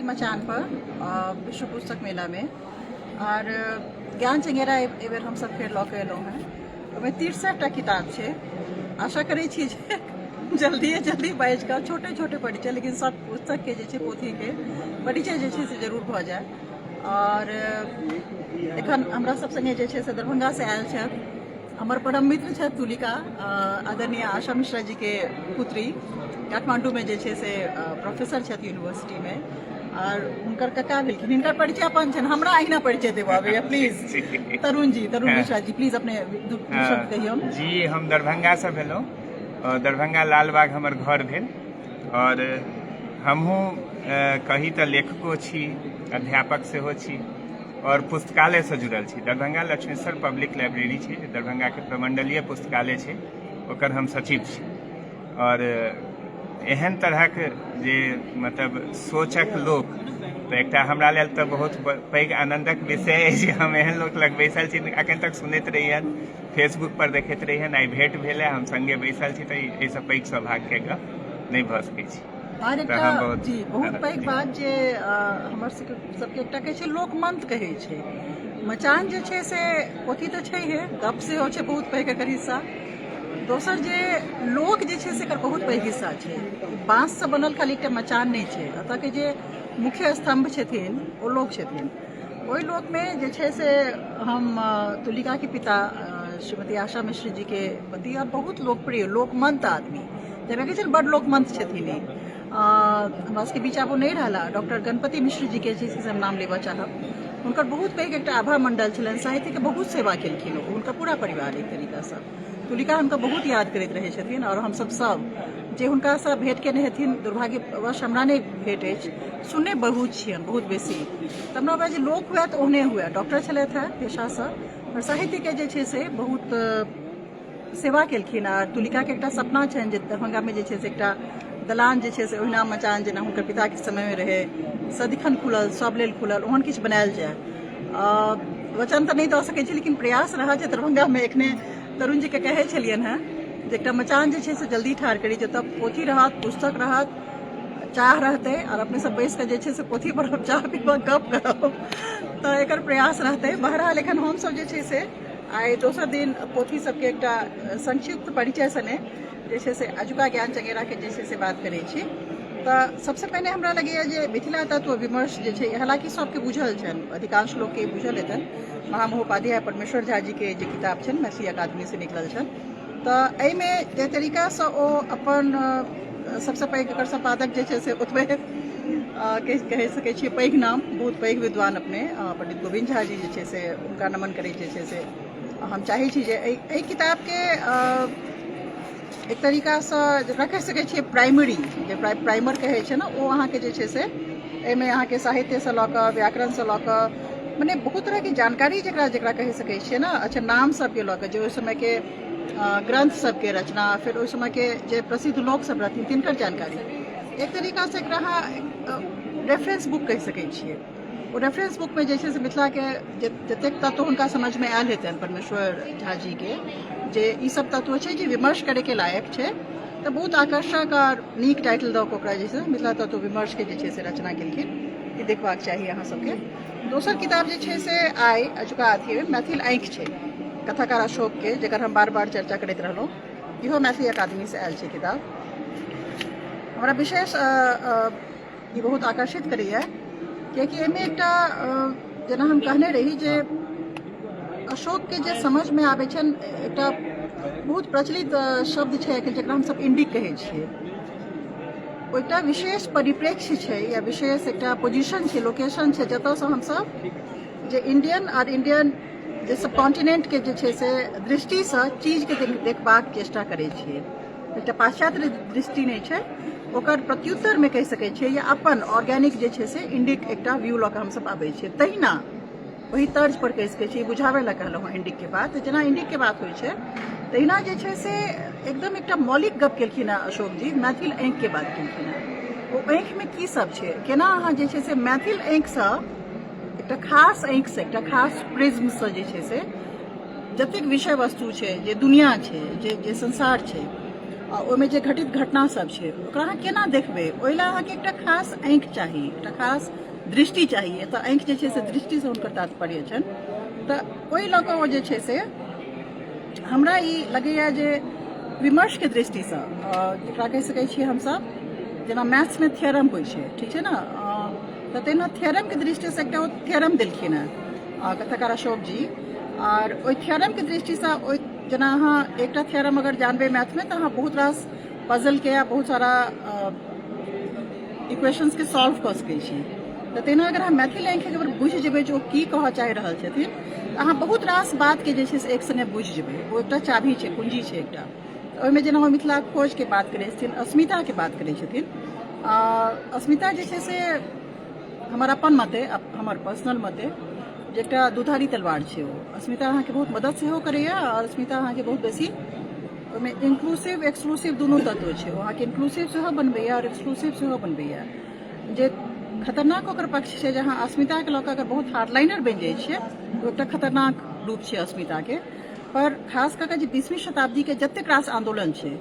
मचान पर विश्व पुस्तक मेला में और ज्ञान चंगेरा एबर हम सब फेर लऽ के एलहुँ हैं। ओहिमे 63टा किताब छै। आशा करै छी जे जल्दी बाजि कऽ छोटे छोटे परिचय लेकिन सब पुस्तक के जे छै पोथी के परिचय जे छै से जरूर भऽ जाय। और एखन हमरा सब संगे जे छै से दरभंगा से आयल छथि हमर परम मित्र छथि तुलिका, आदरणीय आशा मिश्रा जी के पुत्री, काठमांडू में जे छै से प्रोफेसर छथि यूनिवर्सिटी में। और उनकर कका भेलखिन, हिनकर परिचय अपन छनि, हमरा अहिना परिचय देबाबे प्लीज। तरुण मिश्रा जी प्लीज अपने शब्द कहियौ। जी हम दरभंगा से भेलहुँ और दरभंगा लालबाग हमर घर भेल और हमहूँ कही तऽ लेखको छी, अध्यापक सेहो छी और पुस्तकालय से जुड़ल छी। दरभंगा लक्ष्मेश्वर पब्लिक लाइब्रेरी छै, दरभंगा के प्रमंडलीय पुस्तकालय छै, ओकर हम सचिव छी। और एहन तरहक जे मतलब सोचक लोक तऽ एकटा हमरा लेल तऽ बहुत पैघ आनंदक विषय अछि जे हम एहन लोक लग बैसल छी। अखन तक सुनैत रहियन, फेसबुक पर देखैत रहियन, आइ भेंट भेल है, हम संगे बैसल छी, तऽ एहिसँ पैघ सौभाग्य के गप नहि भऽ सकै छी। और एकटा जी बहुत पैघ बात जे हमर सबके एकटा कहै छै लोकमंत्र कहै छै। मचान जे छै से पोथी तऽ छैहे, गप सेहो छै बहुत पैघ एकर हिस्सा। दोसर जे लोक जे छै से एकर बहुत पैघ हिस्सा छै। बाँस से बनल खाली एकटा मचान नहीं छै, एतऽ के जे मुख्य स्तंभ छथिन ओ लोक छथिन। ओहि लोक में जे छै से हम तुलिका के पिता श्रीमती आशा मिश्र जी के पति और बहुत लोकप्रिय लोकमंत्र आदमी जाहिमे कहै छै बड़ लोकमंत्र छथिन। हमरा सबके बीच आब ओ नहीं रहला, डॉक्टर गणपति मिश्र जी के जे छै से हम नाम लेबऽ चाहब। हुनकर बहुत पैघ एकटा आभा मंडल छलनि, साहित्य के बहुत सेवा केलखिन हुनकर पूरा परिवार एक तरीका से। तुलिका हमका बहुत याद करैत रहे छथिन और हम सब जे हुनका से भेंट केने हेथिन, दुर्भाग्यवश हमरा नहीं भेंट अछि, सुनने बहुत छियनि बहुत बेसी। तऽ हमरा हुआ जे लोक हुए तऽ ओहने हुए। डॉक्टर छलथि हैं पेशासँ और साहित्य के जे छै से बहुत सेवा केलखिन। और तुलिका के एकटा सपना छनि जे दरभंगा में जे छै से एकटा दलान जे छै से ओहिना मचान जेना हुनकर पिता के समय में रहे, सदिखन खुलल, सब लेल खुलल, ओहन किछु बनायल जाय। वचन तऽ नहीं दऽ सकै छी लेकिन प्रयास रहा जे दरभंगा में एखने तरुण जी के कहै छलियनि हैं जे एकटा मचान जे छै से जल्दी ठाढ़ करी, जतऽ पोथी रहत, पुस्तक रहत, चाह रहते और अपने सब बैस के जे छै से पोथी पढ़ब, चाह पीबब, गप करब, तऽ एकर प्रयास रहते। बहरहाल एखन हम सब जे छै से आइ दोसर दिन पोथी सबके एकटा संक्षिप्त परिचय सने जे छै से अजुका ज्ञान चंगेरा के जे छै से बात करै छी। तऽ सबसे पहिने हमरा लगैए जे मिथिला तत्व विमर्श जे छै, हालांकि सबके बुझल छनि, अधिकांश लोग के बुझल हेतनि। महामहोपाध्याय परमेश्वर झा जी के जे किताब छनि मैथिली अकादमी से निकलल छनि। तऽ एहिमे जे तरीका से ओ अपन सबसे पैघ एकर संपादक जे छै से ओतबे कहि सकै छियै पैघ नाम, बहुत पैघ विद्वान अपने पंडित गोविंद झा जी जे छै से हुनका नमन करै जे छै से हम चाहै छी जे एहि किताब के एक तरीका से रख सकै छियै प्राइमरी, जे प्राइमर कहै छै ना, ओ अहाँके जे छै से एहिमे अहाँके साहित्य से लऽ कऽ व्याकरण से लऽ कऽ मने बहुत तरह की जानकारी जकरा कहि सकै छियै ना। अच्छा, नाम सबके लऽ कऽ जे ओहि समय के ग्रंथ सबके रचना, फिर ओहि समय के जे प्रसिद्ध लोक सब रहथिन तिनकर जानकारी, एक तरीका से एकरा अहाँ रेफरेंस बुक कहि सकै छियै। ओ रेफरेंस बुक में जे छै से मिथिला के जतेक तत्व हुनका समझ में आयल हेतनि परमेश्वर झा जी के, जे ई सब तत्व छै जे विमर्श करे के लायक छै, तऽ बहुत आकर्षक और नीक टाइटल दऽ कऽ ओकरा जे छै मिथिला तत्व विमर्श के जे छै से रचना केलखिन। ई देखबाक चाही अहाँ सबके। दोसर किताब जे छै से आइ अजुका अथी मैथिल आँखि छै, कथाकार अशोक के, जकर हम बार बार चर्चा करैत रहलहुँ। इहो मैथिली अकादमी से आयल छै किताब। हमरा विशेष ई बहुत आकर्षित करैए कियाकि एहिमे एकटा जेना हम कहने रही जे अशोक के जे समझ में आबै छनि, एकटा बहुत प्रचलित शब्द छै जकरा हमसब इंडिक कहै छियै। ओ एकटा विशेष परिप्रेक्ष्य छै या विशेष एकटा पोजिशन छै, लोकेशन छै, जतऽसँ हमसब जे इंडियन और इंडियन जे सब कॉन्टिनेंट के जे छै से दृष्टिसँ चीज के देखबाक चेष्टा करै छियै। एकटा पाश्चात्य दृष्टि नहीं छै, ओकर प्रत्युत्तर में कहि सकै छियै, या अपन ऑर्गेनिक जे छै से इंडिक एकटा व्यू लऽ कऽ हमसब आबै छियै। तहिना वही तर्ज पर कहि सकै छियै, बुझाबै लए कहलहुँ इंडिक के बात, जेना इंडिक के बात होइ छै तहिना जे छै से एकदम एकटा मौलिक गप केलखिन हैं अशोक जी, मैथिल आँखि के बात केलखिन हैं। ओ आँखि में की सब छै, केना अहाँ जे छै से मैथिल आँखिसँ एकटा खास आँखिसँ, एकटा खास प्रिज्मसँ जे छै से जतेक विषय वस्तु छै, जे दुनिया छै, जे संसार छै, ओहिमे जे घटित घटना सब छै ओकरा अहाँ केना देखबै, ओहि लए अहाँके एकटा खास आँखि चाही, एकटा खास दृष्टि चाही। एतऽ आँखि जे छै से दृष्टिसँ हुनकर तात्पर्य छनि। तऽ ओहि लऽ कऽ ओ जे छै से हमरा ई लगैए जे विमर्शके दृष्टिसँ, जकरा कहि सकै छियै हमसभ जेना मैथ्समे थ्योरम होइ छै, ठीक छै ने, तऽ तहिना थ्योरमके दृष्टिसँ एकटा ओ थ्योरम देलखिन हेँ कथाकार अशोक जी। और ओहि थ्योरमके दृष्टिसँ ओहि जेना अहाँ एकटा थ्योरम अगर जानबै मैथमे तऽ अहाँ बहुत रास पजलके या बहुत सारा इक्वेशंसके सॉल्व कऽ सकै छी। तऽ तहिना अगर अहाँ मैथिली आँखिके अगर बुझि जेबै जे ओ की कहऽ चाहि रहल छथिन तऽ अहाँ बहुत रास बातके जे छै से एक सङ्गे बुझि जेबै। ओ एकटा चाभी छै, कुंजी छै एकटा। ओहिमे जेना ओ मिथिला खोजके बात करै छथिन, अस्मिताके बात करै छथिन। अस्मिता जे छै से हमर अपन मते, हमर पर्सनल मते, जे एकटा दुधारी तलवार छै। ओ अस्मिता अहाँके बहुत मदद सेहो करैए और अस्मिता अहाँके बहुत बेसी ओहिमे इंक्लूसिव एक्सक्लूसिव दुनू तत्व छै। ओ अहाँके इंक्लूसिव सेहो बनबैए और एक्सक्लूसिव सेहो बनबैए। जे खतरनाक ओकर पक्ष छै जे अहाँ अस्मिताके लऽ कऽ अगर बहुत हार्डलाइनर बनि जाइ छियै तऽ एकटा खतरनाक रूप छै अस्मिताके। पर खास कऽ कऽ जे 20वीं शताब्दीके जतेक रास आंदोलन छै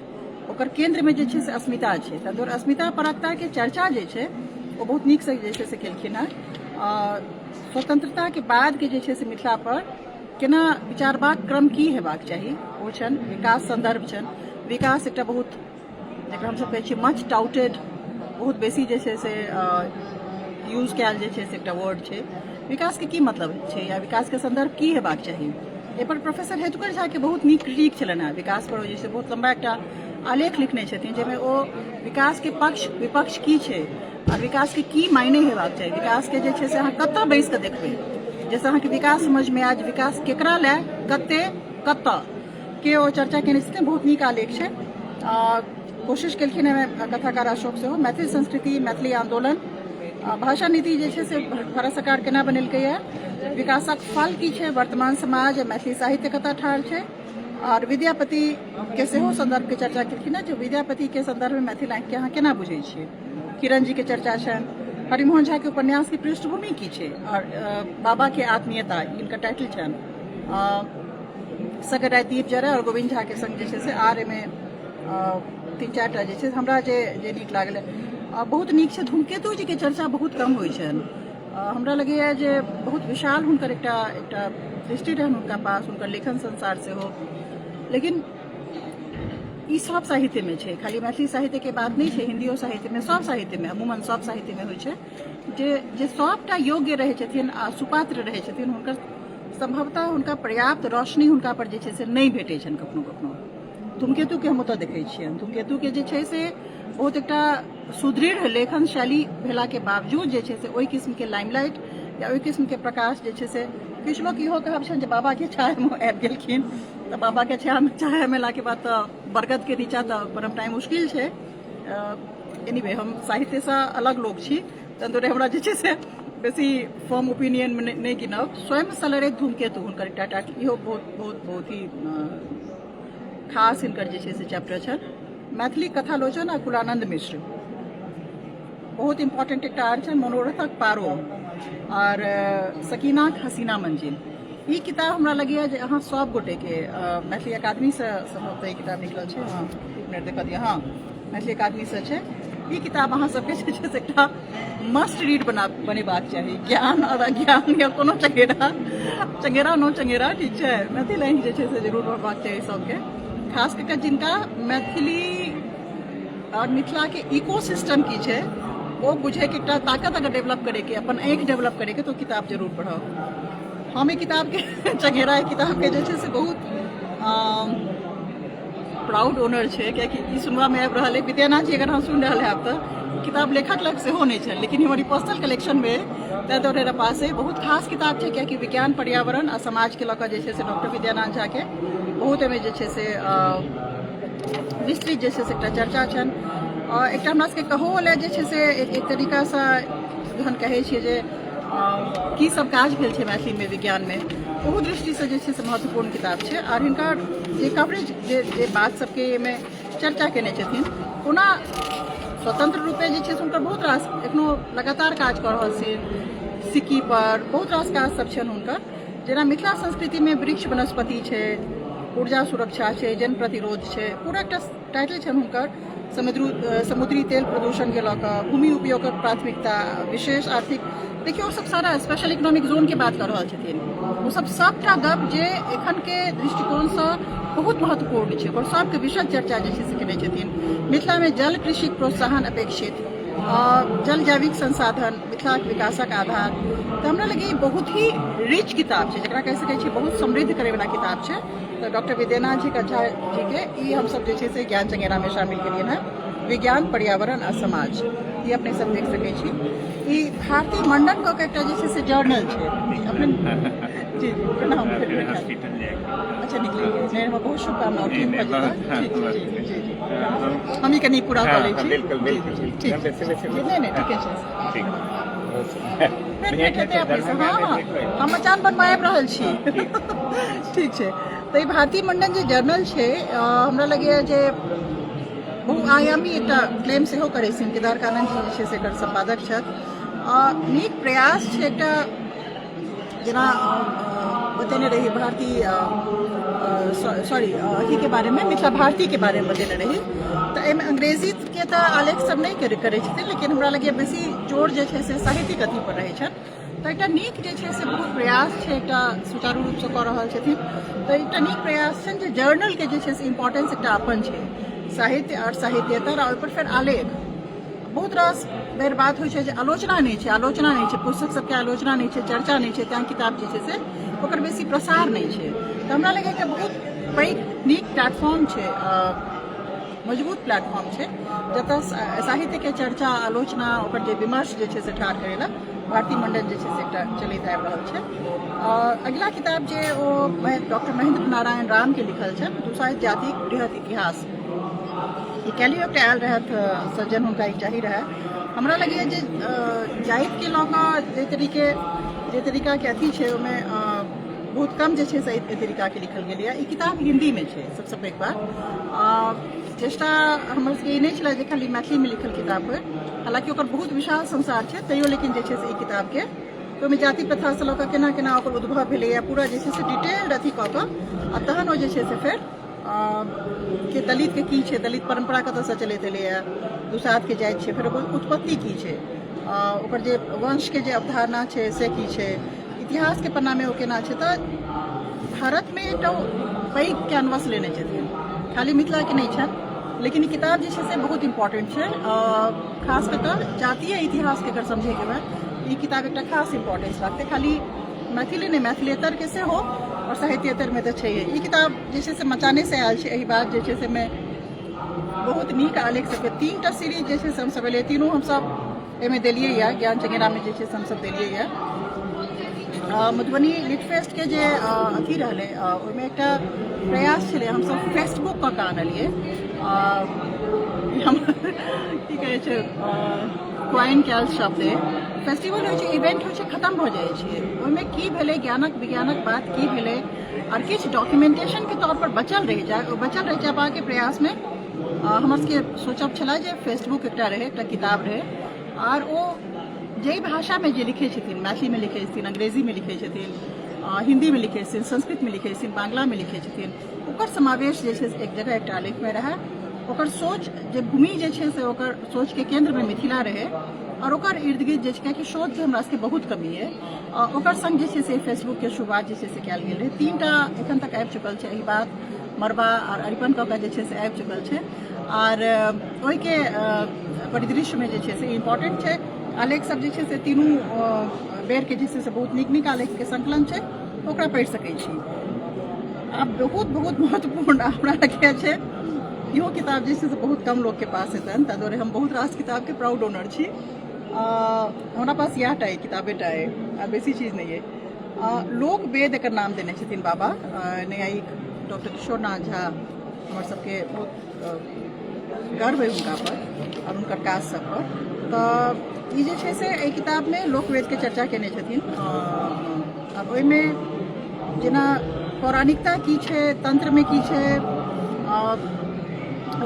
ओकर केंद्रमे जे छै से अस्मिता छै। ताहि दुआरे अस्मिता परकताके चर्चा जे छै ओ बहुत नीकसँ जे छै से केलखिन हेँ। स्वतंत्रताके बादके जे छै से मिथिला पर केना विचारबाक क्रम की हेबाक चाही ओ छनि। विकास संदर्भ छनि। विकास एकटा बहुत, जकरा हमसभ कहै छियै मच टाउटेड, बहुत बेसी जे छै से यूज कयल जे छै से एकटा वर्ड छै। विकासके की मतलब छै या विकासके संदर्भ की हेबाक चाही, एहिपर प्रोफेसर हेतुकर झाके बहुत नीक क्रिटिक छलनि हेँ। विकास पर ओ जे छै बहुत लम्बा एकटा आलेख लिखने छथिन जाहिमे ओ विकासके पक्ष विपक्ष की छै और विकासके की मायने हेबाक चाही, विकासके जे छै से अहाँ कतऽ बैसि कऽ देखबै जाहिसँ अहाँके विकास समझमे आयत, विकास केकरा लए, कते, कतऽ के ओ चर्चा केने छथिन। बहुत नीक आलेख छै। कोशिश केलखिन हेँ कथाकार अशोक सेहो। मैथिली संस्कृति, मैथिली आंदोलन, भाषा नीति जे छै से भारत सरकार केना बनेलकैए, विकासक फल की छै, वर्तमान समाज, मैथिली साहित्य कतऽ ठाढ़ छै, और विद्यापति के सेहो संदर्भके चर्चा केलखिन हेँ। जे विद्यापति के संदर्भमे मैथिली आँखिके अहाँ केना बुझै छियै। किरण जी के चर्चा छनि। हरिमोहन झा के उपन्यास की पृष्ठभूमि की छै और बाबा के आत्मीयता, इनका टाइटल छनि। सगर राय दीप जरय और गोविंद झा के संग जे छै से आर एमे 3-4टा जे छै हमरा जे नीक लागल। बहुत नीक छै। धूमकेतु जी के चर्चा बहुत कम होइ छनि। हमरा लगैए जे बहुत विशाल हुनकर एकटा दृष्टि रहनि हुनका पास, हुनकर लेखन संसार सेहो। लेकिन ई सब साहित्यमे छै, खाली मैथिली साहित्यके बात नहि छै, हिन्दियो साहित्यमे, सब साहित्यमे, अमूमन सब साहित्यमे होइ छै जे सबटा योग्य रहै छथिन आ सुपात्र रहै छथिन, हुनकर संभवतः हुनका पर्याप्त रोशनी हुनका पर जे छै से नहि भेटै छनि कखनो कखनो। धूमकेतुके हम ओतऽ देखै छियनि। धूमकेतुके जे छै से बहुत एकटा सुदृढ़ लेखन शैली भेलाके बावजूद जे छै से ओहि किस्मके लाइमलाइट या ओहि किस्मके प्रकाश जे छै से किछु लोक इहो कहब छनि जे बाबाके छायामे आबि गेलखिन। तऽ बाबाके छायामे एलाके बाद तऽ बरगदके नीचाँ तऽ परमटाइ मुश्किल छै। एनीवे हम साहित्यसँ अलग लोक छी, ताहि दुआरे हमरा जे छै से बेसी फर्म ओपिनियन नहि गिनब। स्वयं सलरैत धूमकेतु हुनकर एकटा टाइटल, इहो बहुत ही खास हिनकर जे छै से चैप्टर छनि। मैथिली कथालोचन आ कुलानंद मिश्र बहुत इम्पोर्टेंट एकटा आर छनि। मनोरथक पारो और सकीनाक हसीना मंजिल, ई किताब हमरा लगैए जे अहाँ सब गोटेके मैथिली अकादमीसँ सम्भवतः ई किताब निकलल छै। हाँ, एक मिनट देखऽ दिअ। हाँ, मैथिली अकादमीसँ छै ई किताब। अहाँ सबके जे छै से एकटा मस्ट रीड बनेबाक चाही। ज्ञान और अज्ञान या कोनो चंगेरा नो चंगेरा, ठीक छै, मैथिली जे छै से जरूर पढ़बाक चाही सबके, खास कऽ जिनका मैथिली और मिथिलाके इकोसिस्टम की छै ओ बुझैके एकटा ताकत अगर डेवलप करेके, अपन आँखि डेवलप करेके, तो किताब जरूर पढ़ब। हम ई किताबके चंगेरा किताबके जे छै से बहुत प्राउड ऑनर छै, कियाकि ई सुनबामे आबि रहल है। विद्यानाथ जी अगर हम सुनि रहल है तऽ किताब लेखक लग सेहो नहीं छै, लेकिन हमारी पर्सनल कलेक्शन में ताहि दुआरे पास है। बहुत खास किताब छै, कियाकि विज्ञान, पर्यावरण आ समाज के लऽ कऽ जे छै से डॉक्टर विद्यानाथ झा के बहुत एहिमे जे छै से विस्तृत जे छै से एकटा चर्चा छनि। और एकटा हमरा सबके कहो लए जे छै से एक तरीकासँ जहन कहै छियै जे की सब काज भेल छै मैथिलीमे विज्ञानमे, ओहो दृष्टिसँ जे छै से महत्वपूर्ण किताब छै। और हिनकर जे कवरेज जे बात सबके एहिमे चर्चा केने छथिन, ओना स्वतंत्र रूपे जे छै से हुनकर बहुत रास एखनो लगातार काज कऽ रहल छै सिक्की पर, बहुत रास काज सब छनि हुनकर। जेना मिथिला संस्कृतिमे वृक्ष वनस्पति छै, ऊर्जा सुरक्षा छै, जन प्रतिरोध छै, पूरा एकटा सबटाइटल छनि हुनकर समुद्री तेल प्रदूषण के लऽ कऽ, भूमि उपयोगक प्राथमिकता, विशेष आर्थिक, देखियो सब सारा स्पेशल इकोनॉमिक जोन के बात कर रहल छथिन। वो सबटा गप जे एखन के दृष्टिकोण से बहुत महत्वपूर्ण छै और सबके विशद चर्चा जे छै से केने छथिन। मिथिला में जल कृषि प्रोत्साहन अपेक्षित, जल जैविक संसाधन, मिथिला विकासक आधार, तो हमरा लगे बहुत ही रिच किताब छै, जकरा कह सकै छी बहुत समृद्ध करे वाला किताब छै। तो डॉक्टर विद्यानाथ जी के ई हम सब जे छै से ज्ञान चंगेरा में शामिल केलियन है। विज्ञान, पर्यावरण आ समाज, ये अपने सब देख सकै छी। ई भारती मंडन को एकटा जे छै से जर्नल छै अपने जी प्रणाम। अच्छा निकले नहीं, हम बहुत शुभकामना हम ही कनी पूरा कर लै छी। बिल्कुल बिल्कुल ठीक नहीं ठीक है। हाँ हम मचान बनवाए रहल छी ठीक छै। तो ई भारती मंडन जे जर्नल छै हमरा लगैए जे बहुआयामी एकटा क्लेम सेहो करै छी। केदार कानन जी जे छै से एकर संपादक छथि। नीक प्रयास छै एकटा, जेना बतेने रही भारती अथी के बारे में, मिथिला भारती के बारे में बतेने रही। तो एहिमे अंग्रेजी के तो आलेख सब नहीं करे छथिन, लेकिन हमरा लगे बेसी जोर जे छै से साहित्यिक अथी पर रहै छनि। तो एकटा नीक जे छै से बहुत प्रयास छै, एकटा सुचारू रूप से कऽ रहल छथिन। तो एकटा नीक प्रयास छनि जे जर्नल के जे छै से इम्पोर्टेंस एकटा अपन छै, साहित्य और साहित्येतर और पर फिर आलेख। बहुत रास बेर बात होइ छै जे आलोचना नहीं छै, पुस्तक सबके आलोचना नहीं छै, चर्चा नहीं छै, तें किताब जे छै से ओकर बेसी प्रसार नहीं छै। तो हमरा लगे एकटा बहुत पैघ नीक प्लेटफॉर्म छै, मजबूत प्लेटफॉर्म छै, जतऽ साहित्य के चर्चा, आलोचना, ओकर जे विमर्श जे छै से ठाढ़ करेला भारती मंडन जे छै से एकटा चलैत आबि रहल छै। अगिला किताब जे ओ डॉक्टर महेंद्र नारायण राम के लिखल छै, दुसाहित जातिक बृहत इतिहास, ई कैलियो एकटा आयल रहत सज्जन, हुनका ई चाही रहे। हमरा लगैए जे जाइत के लऽ कऽ जे तरीका के अथी छै ओहिमे बहुत कम जे छै से एहि तरीका के लिखल गेलै। ई किताब हिंदी में छै सबसे पैघ बात। चेष्टा हमर सबके ई नहीं छलै जे खाली मैथिली में लिखल किताब होय, हालांकि ओकर बहुत विशाल संसार छै, तैयो लेकिन जे छै से ई किताब के ओहिमे जाति प्रथा से लऽ कऽ केना केना ओकर उद्भव भेलैए पूरा जे छै से डिटेल्ड अथी कऽ कऽ, आ तहन ओ जे छै से फेर कि दलित के की छै, दलित परंपरा कतऽसँ चलैत एलैए, दुसाध के जाइत छै, फिर ओकर उत्पत्ति की छै, ओकर जे वंश के जे अवधारणा छै से की छै, इतिहास के पन्ना में ओ केना छै। तऽ भारत में एकटा पैघ कैनवस लेने छथिन, खाली मिथिला के नहीं छै, लेकिन ई किताब जे छै से बहुत इम्पोर्टेंट छै। खास कऽ जातीय इतिहास के अगर समझे के बाद ई किताब एकटा खास इम्पोर्टेंस रखते, खाली मैथिली नहीं मैथिलेतर के सेहो और साहित्येतर में तो छै। ई किताब जे छै से मचाने से आयल छै। एहि बात जे छै से मैं बहुत नीक आलेख सबके 3टा सीरीज जे छै से हमसब एलियै, तीनों हमसब एहिमे देलियै यऽ, ज्ञान चंगेरा में जे छै से हमसब देलियै यऽ। मधुबनी लिट फेस्ट के जे अथी रहलै ओहिमे एकटा प्रयास छलै, हमसब फेस्टबुक कऽ कऽ आनलियै, हम की कहै छै क्वाइन कैल शब्द फेस्टिवल होइ छै, इवेंट होइ छै, खत्म भऽ जाइ छै, ओहिमे की भेलै, ज्ञानक विज्ञानक बात की भेलै और किछु डॉक्यूमेंटेशन के तौर पर बचल रहि जाए, ओ बचल रहि जाए के प्रयास में हमर सबके सोचब छलै जे फेस्टबुक एकटा रहै, एकटा किताब रहै, और ओ जे भाषा में जे लिखे छथिन, मैथिली में लिखे छथिन, अंग्रेजी में लिखे छथिन, हिंदी में लिखे छथिन, संस्कृत में लिखे छथिन, बांग्ला में लिखे छथिन, ओकर समावेश जे छै एक जगह एकटा आलेख में रहै। ओकर सोच जे भूमि जे छै से ओकर सोच के केंद्र में मिथिला रहे, और ओकर इर्द गिर्द जे छै कि शोध के हमरा सबके बहुत कमी है, ओकर संग जे छै से फेसबुक के शुरुआत जे छै से कयल गेल रहै। 3टा एखन तक आबि चुकल छै, एहि बात मरबा और अरिपन कऽ के जे छै से आबि चुकल छै, और ओहि के परिदृश्य में जे छै से इम्पोर्टेंट छै। आलेख सब जे छै से तीनू बेर के जे छै से बहुत नीक नीक आलेख के संकलन छै, ओकरा पढ़ि सकै छी। आब बहुत बहुत महत्वपूर्ण हमरा लगे छै, इहो किताब जे छै से बहुत कम लोग के पास हेतन, ताहि दुआरे हम बहुत रास किताब के प्राउड ओनर छी। हमरा पास इएहटा अइ, किताबेटा अइ, आ बेसी चीज नहीं है। लोक वेद एकर नाम देने छथिन बाबा न्यायिक डॉक्टर किशोरनाथ झा, हमर सबके बहुत गर्व है हुनका पर और हुनकर काज सब पर। तऽ ई जे छै से एहि किताब में लोकवेद के चर्चा केने छथिन। अब ओहिमे जेना पौराणिकता की छै, तंत्र में की छै,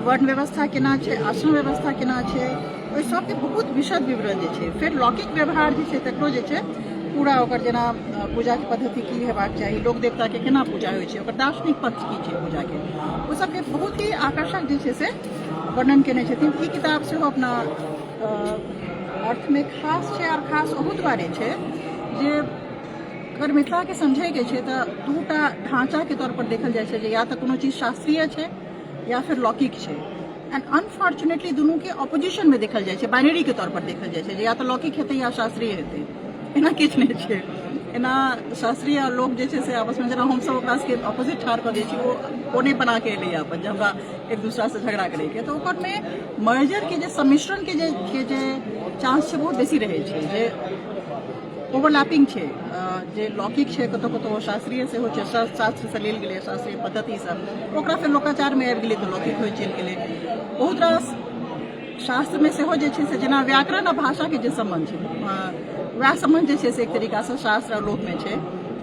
वर्ण व्यवस्था केना छै, आश्रम व्यवस्था केना छै, ओहि सबके बहुत विशद विवरण जे छै। फिर लौकिक व्यवहार जे छै तकरो जे छै पूरा ओकर जेना पूजा के पद्धति की हेबाक चाही, लोक देवता के केना पूजा होइ छै, ओकर दार्शनिक पक्ष की छै पूजा के, ओ सबके बहुत ही आकर्षक जे छै से वर्णन केने छथिन। ई किताब सेहो अपना अर्थ में खास छै, और खास ओहू दुआरे छै जे अगर मिथिला के समझे के छै तऽ दूटा ढांचा के तौर पर देखल जाइ छै, जे या तऽ कोनो चीज शास्त्रीय छै या फिर लौकिक छै। एंड अनफॉर्चुनेटली दुनू के ऑपोजिशन में देखल जाइ छै, बाइनरी के तौर पर देखल जाइ छै, जे या तऽ लौकिक हेतै या शास्त्रीय हेतै। एना किछु नहि छै, एना शास्त्रीय लोग जे छै से आपस में जेना हमसब ओकरा सबके ऑपोजिट ठाड़ कऽ दै छी, ओ नहि बना के एलैया अपन जे हमरा एक दूसरा से झगड़ा करे के, तो ओकर में मर्जर के जे सम्मिश्रण के जे चांस छै बहुत बेसी रहे छै, जे ओवरलैपिंग छै, जे लौकिक छै कतौ कतौ शास्त्रीय से हो छै, शास्त्र से लेल गेलै शास्त्रीय पद्धति सब, ओकरा फिर लोकाचार में आबि गेलै तऽ लौकिक होइ चलि गेलै। बहुत रास शास्त्र में सेहो जे छै से जेना व्याकरण आ भाषा के जे संबंध छै, वएह संबंध जे छै से एक तरीका से शास्त्र और लोक में छै,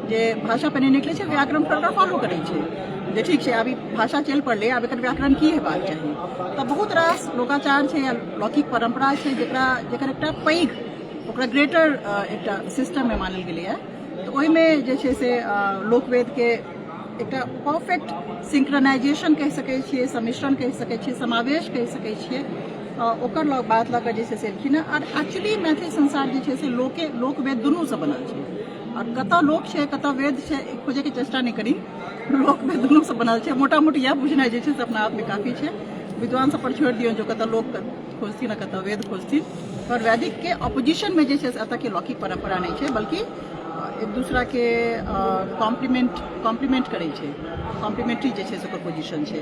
जे भाषा पर नहि निकले छै, व्याकरण पर ओकरा फॉलो करे छै, जे ठीक छै आब ई भाषा चलि पड़लै, आब एकर व्याकरण की हेबाक चाही। तऽ बहुत रास लोकाचार छै या लौकिक परंपरा छै जेकर एकटा पैघ ओकरा ग्रेटर एकटा सिस्टम में मानल गेलैए। तऽ ओहिमे जे छै से लोकवेद के एकटा परफेक्ट सिंक्रोनाइजेशन कहि सकै छियै, सम्मिश्रण कहि सकै छियै, समावेश कहि सकै छियै, ओकर बात लऽ कऽ जे छै से एलखिन हेँ। और एक्चुअली मैथिली संसार जे छै से लोकवेद दुनू से बनल छै, और कतऽ लोक छै कतऽ वेद छै खोजे के चेष्टा नहीं करी, लोकवेद दुनू से बनल छै। मोटा मोटी यह बुझनाइ जे छै से अपना आप में काफी छै। विद्वान सब पर छोड़ दियो जो कतऽ लोक खोजथिन आ कतऽ वेद खोजथिन, पर वैदिक के ऑपोजिशन में जे छै से एतऽ के लौकिक परंपरा नहीं छै, बल्कि एक दूसरा के कॉम्प्लीमेंट करे छै, कॉम्प्लीमेंट्री जे छै से ओकर पोजिशन छै।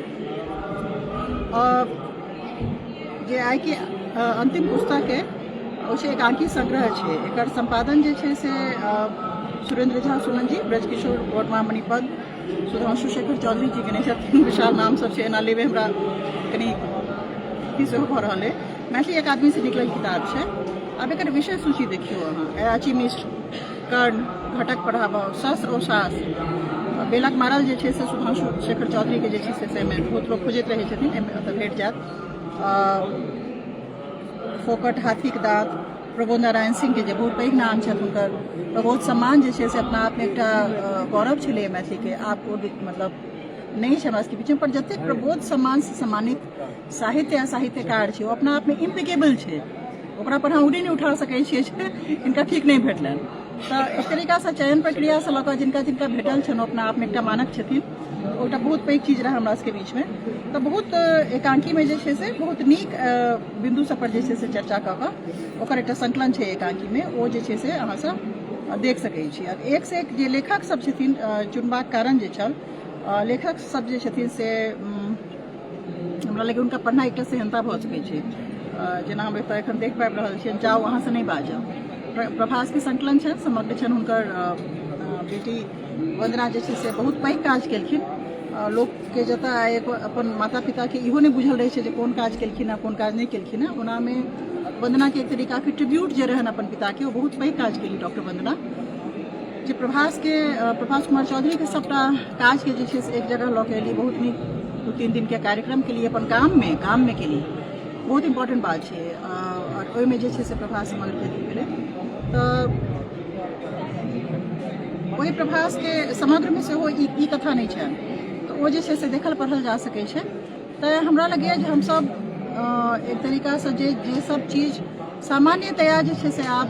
जे आइ के अंतिम पुस्तक है ओ छै एकांकी संग्रह छै, एकर संपादन जे छै से सुरेंद्र झा सुमन जी, ब्रजकिशोर वर्मा मणिपद, सुधांशु शेखर चौधरी जी केने छथिन। विशाल नाम सब छै, एना लेबे हमरा कनी की सेहो भऽ रहल है। मैथिली अकादमी से निकलल किताब छै। अब एकर विषय सूची देखियो अहाँ, अयाची मिश्र, कर्ण, घटक पढ़ाबऽ, शस्त्र और शास्त्र, बेलक मारल जे छै से सुधांशु शेखर चौधरी के जे छै से बहुत लोग खोजैत रहै छथिन, एतऽ भेट जायत। फोकट, हाथीक दाँत, प्रबोध नारायण सिंह के जे बहुत पैघ नाम छथि, हुनकर प्रबोध सम्मान जे छै से अपना आप में एकटा गौरव छलै मैथिली के। आब ओ मतलब नहीं छै हमरा सबके बीच में, पर जतेक प्रबोध सम्मान से सम्मानित साहित्य आ साहित्यकार छै, ओ अपना आप में इम्पिकेबल छै, ओकरा पर हम उड़ी नहीं उठा सकै छियै जे इनका ठीक नहीं भेटलनि। तऽ एक तरीका से चयन प्रक्रिया से लऽ कऽ जिनका जिनका भेटल छनि अपना आप में एकटा मानक छथिन, ओटा बहुत पैघ चीज रहा हमरा सबके बीच में। तऽ बहुत एकांकी में जे छै से बहुत नीक बिंदु सब पर जे छै से चर्चा कऽ कऽ ओकर एकटा संकलन छै एकांकी में, ओ जे छै से अहाँ सब देख सकै छी। और एक से एक जे लेखक सब छथिन, चुनबाक कारण जे छल, लेखक सब जे छथिन से हमरा लगे हुनका पढ़नाइ एकटा सेहनता भऽ सकै छै। जेना हम एतऽ एखन देख पाबि रहल छियनि, जाउ अहाँ से नहीं बाजब, प्रभास के संकलन छनि, समग्र छनि। हुनकर बेटी वंदना जे छै से बहुत पैघ काज केलखिन, लोक के जतऽ एक अपन माता पिता के इहो नहीं बुझल रहे छै जे कोन काज केलखिन है कोन काज नहीं केलखिन है। ओना में वंदना के एक तरीका के ट्रिब्यूट जे रहन अपन पिता के, वो बहुत पैघ काज केली डॉक्टर वंदना। जे प्रभास कुमार चौधरी के सबटा काज के जे छै से एक जगह लऽ के एली, बहुत नीक 2-3 दिन के कार्यक्रम के लिए अपन गाम में के लिए बहुत इम्पोर्टेंट बात छै। और ओहिमे जे छै से प्रभास समग्र खेती भेलै, तऽ ओहि प्रभास के समग्र में सेहो ई कथा नहीं छै, तऽ ओ जे छै से देखल पढ़ल जा सकै छै। तऽ हमरा लगैए जे हमसब एक तरीका से जे सब चीज सामान्यतया जे छै से आप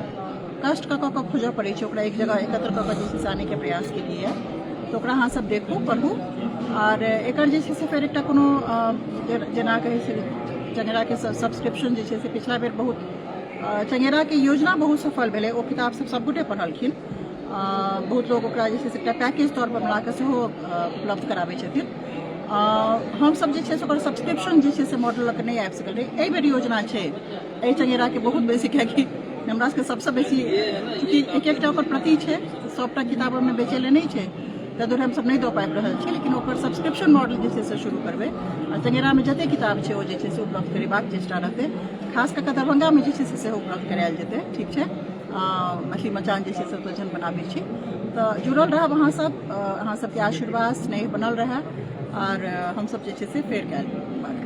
कष्ट कऽ कऽ खोजऽ पड़ै छै, ओकरा एक जगह एकत्र कऽ कऽ जे छै से आने के प्रयास के लिए, तो ओकरा अहाँ सब देखू पढ़ू। और एकर जे छै से फेर एकटा कोनो जेना कहै छै चंगेरा के सब्सक्रिप्शन जे छै से पिछला बेर बहुत चंगेरा के योजना बहुत सफल भेलै, ओ किताब सब सबगोटे पढ़लखिन। बहुत लोग ओकरा जे छै से एकटा पैकेज तौर पर मिला कऽ सेहो उपलब्ध कराबै छथिन। हम सब जे छै से ओकर सब्सक्रिप्शन जे छै से मॉडल लऽ कऽ नहीं आबि सकल रही। एहि बेर योजना छै एहि चंगेरा के बहुत बेसी, कियाकि हमरा सबके सबसे बेसी चूँकि एक एकटा ओकर प्रति छै, सबटा किताब में बेचे ले नहीं छै, ताहि दुआरे हमसब नहीं दऽ पाबि रहल छी। लेकिन ओकर सब्सक्रिप्शन मॉडल जे छै से शुरू करबै, और चंगेरा में जते किताब छै ओ जे छै से उपलब्ध करेबाक चेष्टा रहतै। खास कऽ कऽ दरभंगा में जे छै से सेहो उपलब्ध करायल जेतै, ठीक छै। मैथिली मचान जे छै से ओतऽ बनाबै छी, तऽ जुड़ल रहब अहाँ सब, अहाँ सबके आशीर्वाद स्नेह बनल रहै, और हम सब जे छै से फेर काल्हि बात